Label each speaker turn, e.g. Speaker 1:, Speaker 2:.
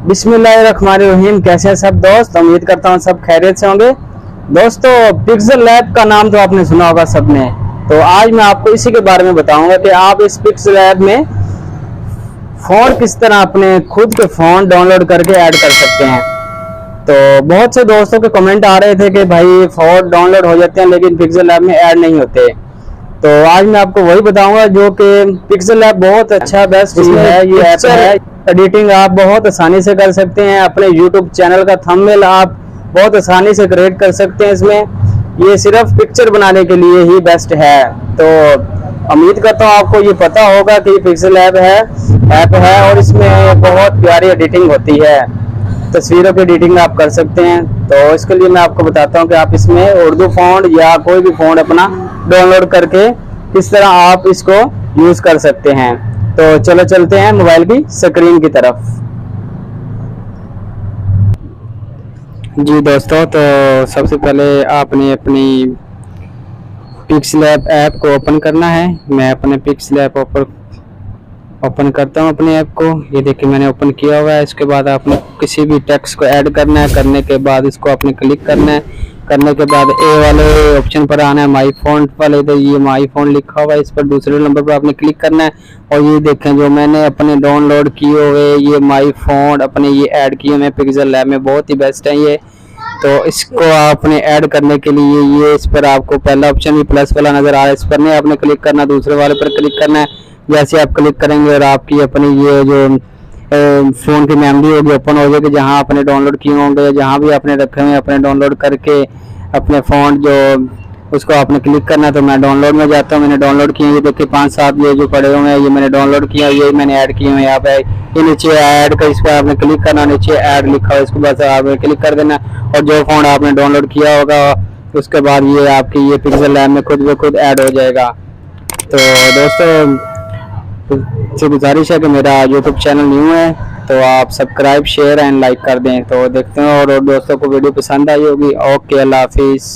Speaker 1: बिस्मिल्लाहिर्रहमानिर्रहीम। कैसे हैं सब दोस्त? उम्मीद करता हूँ सब खैरियत से होंगे। दोस्तों, पिक्सल लैब का नाम तो आपने सुना होगा सबने। तो आज मैं आपको इसी के बारे में बताऊंगा कि आप इस पिक्सल लैब में फ़ोन किस तरह अपने खुद के फ़ोन डाउनलोड करके ऐड कर सकते हैं। तो बहुत से दोस्तों के कमेंट आ रहे थे कि भाई फ़ोन डाउनलोड हो जाते हैं लेकिन पिक्सल लैब में ऐड नहीं होते। तो आज मैं आपको वही बताऊंगा जो कि पिक्सल लैब बहुत अच्छा बेस्ट है। ये ऐप है, एडिटिंग आप बहुत आसानी से कर सकते हैं। अपने यूट्यूब चैनल का थंबनेल आप बहुत आसानी से क्रिएट कर सकते हैं। इसमें ये सिर्फ पिक्चर बनाने के लिए ही बेस्ट है। तो उम्मीद करता हूँ आपको ये पता होगा कि पिक्सल ऐप है और इसमें बहुत प्यारी एडिटिंग होती है। तस्वीरों की एडिटिंग आप कर सकते हैं। तो इसके लिए मैं आपको बताता हूँ कि आप इसमें उर्दू फ़ॉन्ट या कोई भी फ़ॉन्ट अपना डाउनलोड करके किस तरह आप इसको यूज़ कर सकते हैं। तो चलो चलते हैं मोबाइल की स्क्रीन की तरफ। जी दोस्तों, तो सबसे पहले आपने अपनी पिक्सल ऐप को ओपन करना है। मैं अपने पिक्सल ऐप ओपन करता हूँ अपने ऐप को। ये देखिए मैंने ओपन किया हुआ है। इसके बाद आपने किसी भी टेक्स्ट को ऐड करना है। करने के बाद इसको आपने क्लिक करना है। करने के बाद ए वाले ऑप्शन पर आना है, माई फ़ॉन्ट वाले। तो ये माई फ़ॉन्ट लिखा हुआ है, इस पर दूसरे नंबर पर आपने क्लिक करना है। और ये देखें जो मैंने अपने डाउनलोड किए हुए ये माई फ़ॉन्ट अपने ये ऐड किए हुए पिक्सल लैब में बहुत ही बेस्ट है ये। तो इसको आपने ऐड करने के लिए ये इस पर आपको पहला ऑप्शन भी प्लस वाला नज़र आ रहा है, इस पर नहीं आपने क्लिक करना, दूसरे वाले पर क्लिक करना है। जैसे आप क्लिक करेंगे और आपकी अपनी ये जो फ़ोन की मेमोरी होगी ओपन हो जाएगी, जहाँ आपने डाउनलोड किए होंगे, जहाँ भी आपने रखे हुए अपने डाउनलोड करके अपने फ़ोन जो उसको आपने क्लिक करना है। तो मैं डाउनलोड में जाता हूँ। मैंने डाउनलोड किए ये देखिए 5-7 ये जो पड़े हुए हैं ये मैंने डाउनलोड किया, ये मैंने ऐड किए हुए यहाँ पे। ये नीचे ऐड का इस पर आपने क्लिक करना, नीचे ऐड लिखा हुआ इसको बस आपने क्लिक कर देना। और जो फ़ोन आपने डाउनलोड किया होगा उसके बाद ये आपकी ये पिक्सल लैब में खुद ब खुद ऐड हो जाएगा। तो दोस्तों से गुजारिश है कि मेरा यूट्यूब चैनल न्यू है तो आप सब्सक्राइब शेयर एंड लाइक कर दें। तो देखते हैं और दोस्तों को वीडियो पसंद आई होगी। ओके, अल्लाह हाफिज़।